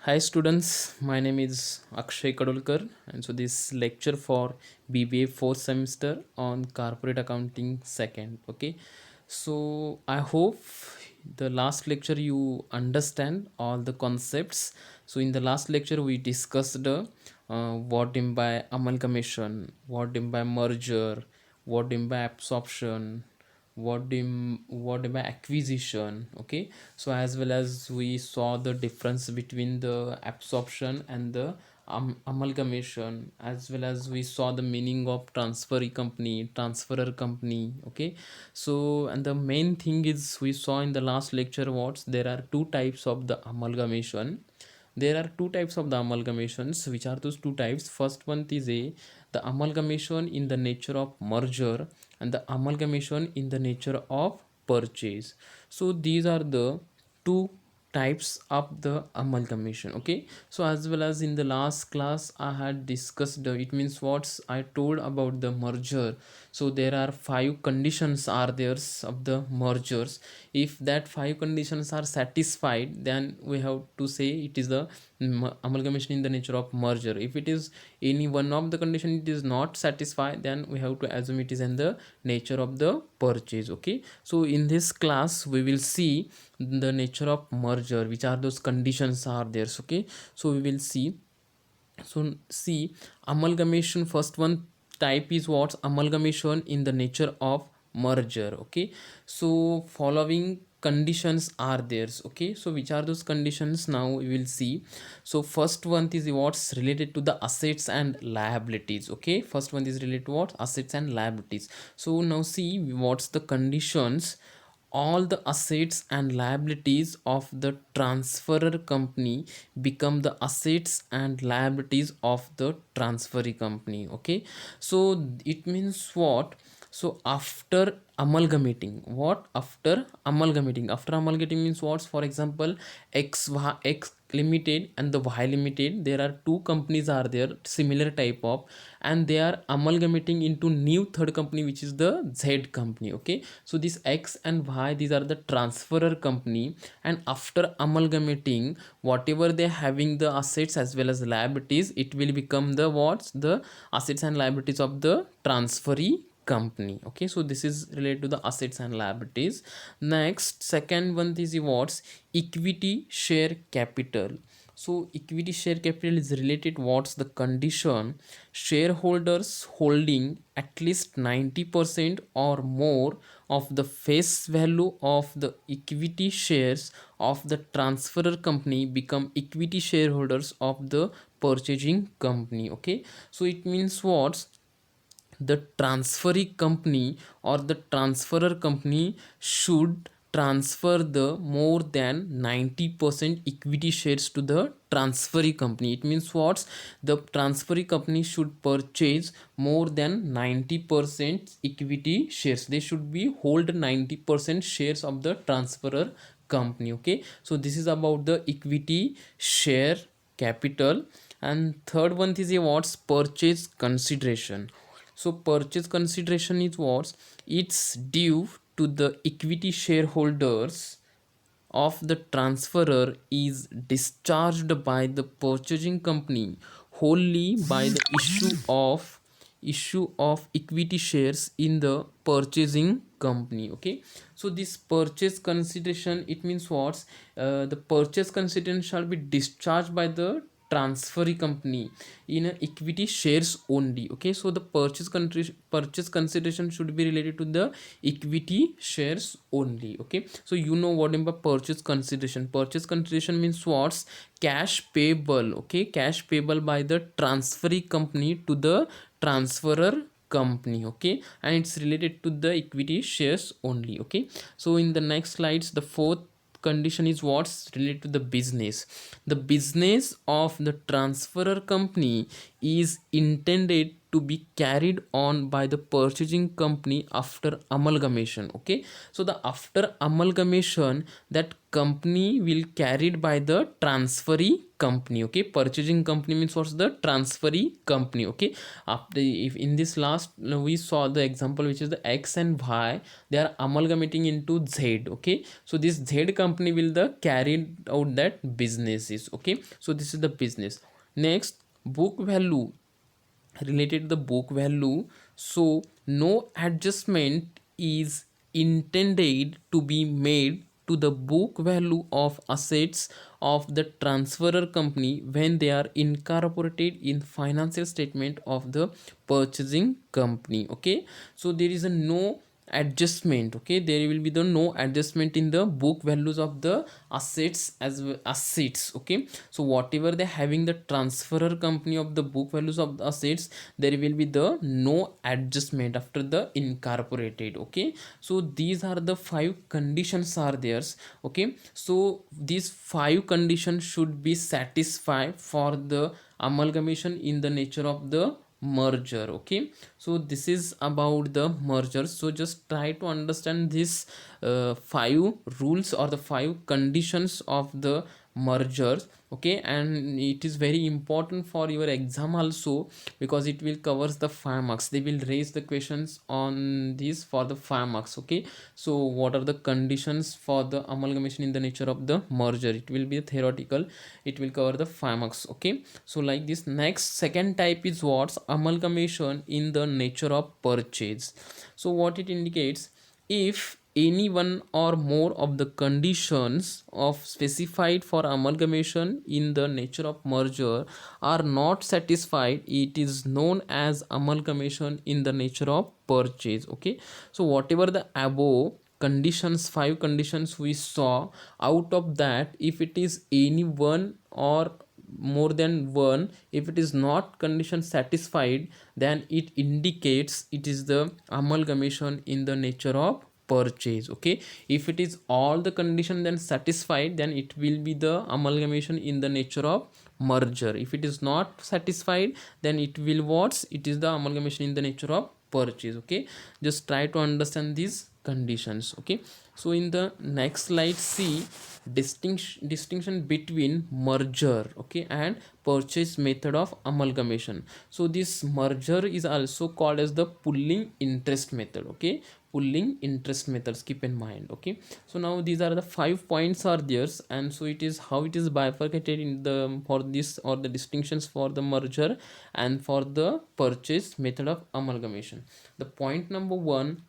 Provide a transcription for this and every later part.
Hi students, my name is Akshay Kadolkar and so this lecture for BBA fourth semester on corporate accounting second. Okay, so I hope the last lecture you understand all the concepts. So in the last lecture we discussed what in by amalgamation, what in by merger, what in by absorption, what by acquisition. Okay, so as well as we saw the difference between the absorption and the amalgamation, as well as we saw the meaning of transferee company, transferor company. Okay, so and the main thing is we saw in the last lecture what there are two types of the amalgamation. There are two types of the amalgamations. Which are those two types? First one is the amalgamation in the nature of merger and the amalgamation in the nature of purchase. So these are the two types of the amalgamation. Okay, so as well as in the last class I had discussed it means what I told about the merger. So there are five conditions are there of the mergers. If that five conditions are satisfied, then we have to say it is the amalgamation in the nature of merger. If it is any one of the condition it is not satisfied, then we have to assume it is in the nature of the purchase. Okay, so in this class we will see the nature of merger, which are those conditions are there. Okay, so we will see. So see, amalgamation, first one type is what? Amalgamation in the nature of merger. Okay, so following conditions are there. Okay, so which are those conditions? Now we will see. So first one is what's related to the assets and liabilities. Okay, first one is related to what? Assets and liabilities. So now see what's the conditions. All the assets and liabilities of the transferor company become the assets and liabilities of the transferee company. Okay, so it means what? So after amalgamating, what? After amalgamating means what? For example, X limited and the Y limited, there are two companies are there similar type of, and they are amalgamating into new third company, which is the Z company. Okay, so this X and Y, these are the transferor company, and after amalgamating, whatever they having the assets as well as liabilities, it will become the what? The assets and liabilities of the transferee company. Okay, so this is related to the assets and liabilities. Next, second one is what? Equity share capital. So equity share capital is related what's the condition? Shareholders holding at least 90% or more of the face value of the equity shares of the transferor company become equity shareholders of the purchasing company. Okay, so it means what? The transferee company or the transferor company should transfer the more than 90% equity shares to the transferee company. It means what? The transferee company should purchase more than 90% equity shares. They should be hold 90% shares of the transferor company. Okay, so this is about the equity share capital. And third one is a what's purchase consideration. So purchase consideration is what? It's due to the equity shareholders of the transferor is discharged by the purchasing company wholly by the issue of equity shares in the purchasing company. Okay, so this purchase consideration, it means what? The purchase consideration shall be discharged by the transferee company in equity shares only. Okay, so the purchase consideration should be related to the equity shares only. Okay, so you know what about purchase consideration? Purchase consideration means what's? Cash payable. Okay, cash payable by the transferee company to the transferor company. Okay, and it's related to the equity shares only. Okay, so in the next slides, the fourth condition is what's related to the business. The business of the transferor company is intended to be carried on by the purchasing company after amalgamation. Okay, so the after amalgamation, that company will carried by the transferee company. Okay, purchasing company means what's the transferee company. Okay, after, if in this last we saw the example which is the X and Y, they are amalgamating into Z. Okay, so this Z company will the carried out that businesses. Okay, so this is the business. Next, book value, related to the book value. So no adjustment is intended to be made to the book value of assets of the transferor company when they are incorporated in financial statement of the purchasing company. Okay, so there is a no adjustment. Okay, there will be the no adjustment in the book values of the assets as well assets. Okay, so whatever they having the transferor company of the book values of the assets, there will be the no adjustment after the incorporated. Okay, so these are the five conditions are theirs. Okay, so these five conditions should be satisfied for the amalgamation in the nature of the merger. Okay, so this is about the merger. So just try to understand this five rules or the five conditions of the mergers. Okay, and it is very important for your exam also, because it will covers the 5 marks. They will raise the questions on this for the 5 marks. Okay, so what are the conditions for the amalgamation in the nature of the merger? It will be theoretical, it will cover the 5 marks. Okay, so like this. Next, second type is what's amalgamation in the nature of purchase. So what it indicates, if any one or more of the conditions of specified for amalgamation in the nature of merger are not satisfied, it is known as amalgamation in the nature of purchase. Okay, so whatever the above conditions, five conditions we saw, out of that, if it is any one or more than one, if it is not condition satisfied, then it indicates it is the amalgamation in the nature of purchase. Okay, if it is all the condition then satisfied, then it will be the amalgamation in the nature of merger. If it is not satisfied, then it will what's, it is the amalgamation in the nature of purchase. Okay, just try to understand these conditions. Okay, so in the next slide, see distinction between merger, okay, and purchase method of amalgamation. So this merger is also called as the pooling interest method. Okay, pooling interest methods, keep in mind. Okay, so now these are the 5 points are theirs, and so it is how it is bifurcated in the for this or the distinctions for the merger and for the purchase method of amalgamation. The point number one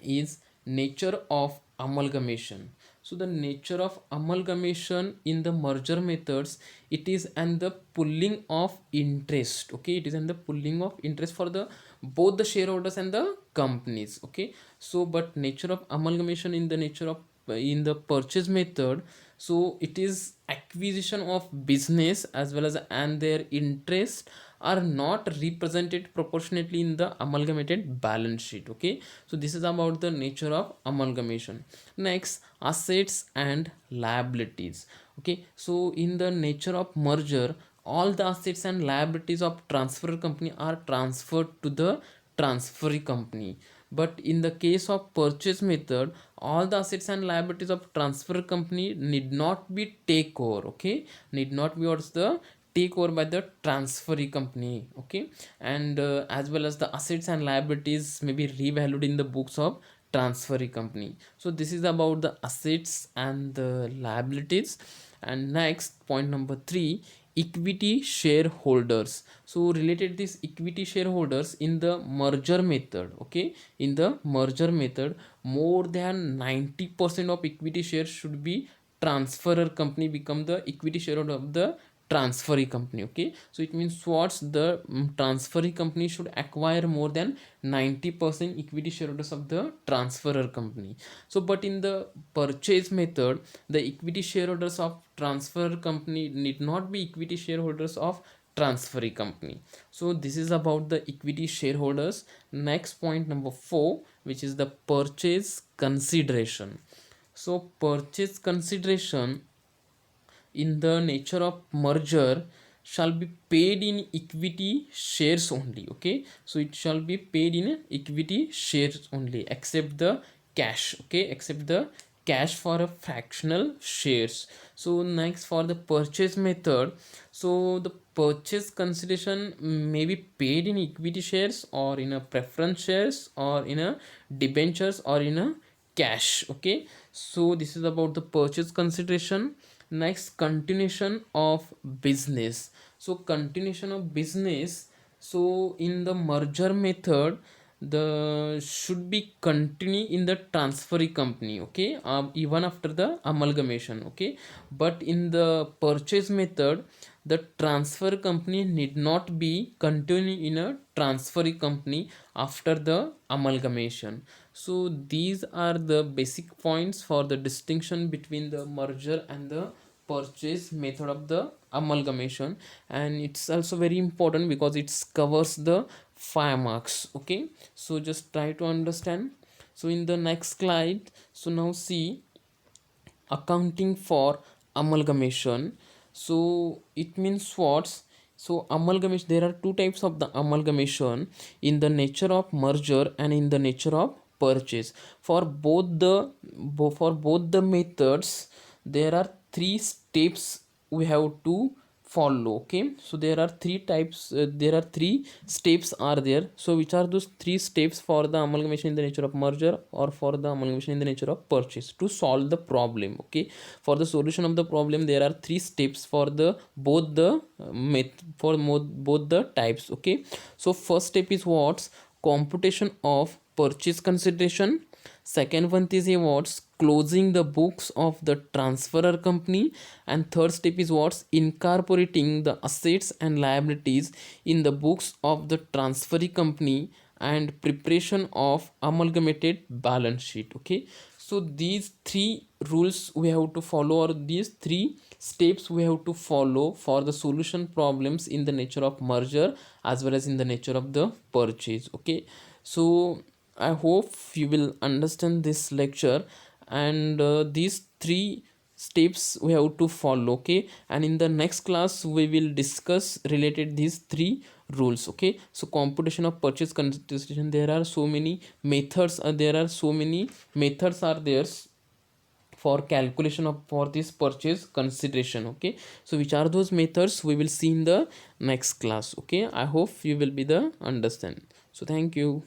is nature of amalgamation. So the nature of amalgamation in the merger methods, it is and the pooling of interest. Okay, it is and the pooling of interest for the both the shareholders and the companies. Okay, so but nature of amalgamation in the nature of in the purchase method, so it is acquisition of business as well as and their interest are not represented proportionately in the amalgamated balance sheet. Okay, so this is about the nature of amalgamation. Next, assets and liabilities. Okay, so in the nature of merger, all the assets and liabilities of transfer company are transferred to the transferee company. But in the case of purchase method, all the assets and liabilities of transfer company need not be take over. Okay, need not be what's the take over by the transferee company. Okay, and as well as the assets and liabilities may be revalued in the books of transferee company. So this is about the assets and the liabilities. And next, point number 3, equity shareholders. So related this equity shareholders in the merger method. Okay, in the merger method, more than 90% of equity shares should be transferor company become the equity shareholder of the transferee company. Okay, so it means what's the transferee company should acquire more than 90% equity shareholders of the transferor company. So but in the purchase method, the equity shareholders of transfer company need not be equity shareholders of transferee company. So this is about the equity shareholders. Next, point number 4, which is the purchase consideration. So purchase consideration in the nature of merger shall be paid in equity shares only. Okay, so it shall be paid in equity shares only, except the cash. Okay, except the cash for a fractional shares. So next, for the purchase method, so the purchase consideration may be paid in equity shares or in a preference shares or in a debentures or in a cash. Okay, so this is about the purchase consideration. Next, continuation of business. So continuation of business, so in the merger method, the should be continue in the transferee company. Okay, even after the amalgamation. Okay, but in the purchase method, the transfer company need not be continue in a transferee company after the amalgamation. So these are the basic points for the distinction between the merger and the purchase method of the amalgamation, and it's also very important because it covers the 5 marks. Okay, so just try to understand. So in the next slide, so now see accounting for amalgamation. So it means what? So amalgamation, there are two types of the amalgamation, in the nature of merger and in the nature of purchase. For both the methods, there are three steps we have to follow. Okay, so there are three types, there are three steps are there. So which are those three steps for the amalgamation in the nature of merger or for the amalgamation in the nature of purchase to solve the problem? Okay, for the solution of the problem, there are three steps for the both the both the types. Okay, so first step is what? Computation of purchase consideration. Second one is a what's closing the books of the transferor company, and third step is what's incorporating the assets and liabilities in the books of the transferee company and preparation of amalgamated balance sheet. Okay, so these three rules we have to follow, or these three steps we have to follow for the solution problems in the nature of merger as well as in the nature of the purchase. Okay, so I hope you will understand this lecture, and these three steps we have to follow. Okay, and in the next class we will discuss related these three rules. Okay, so computation of purchase consideration, there are so many methods, there are so many methods are there for calculation of for this purchase consideration. Okay, so which are those methods we will see in the next class. Okay, I hope you will be the understand. So thank you.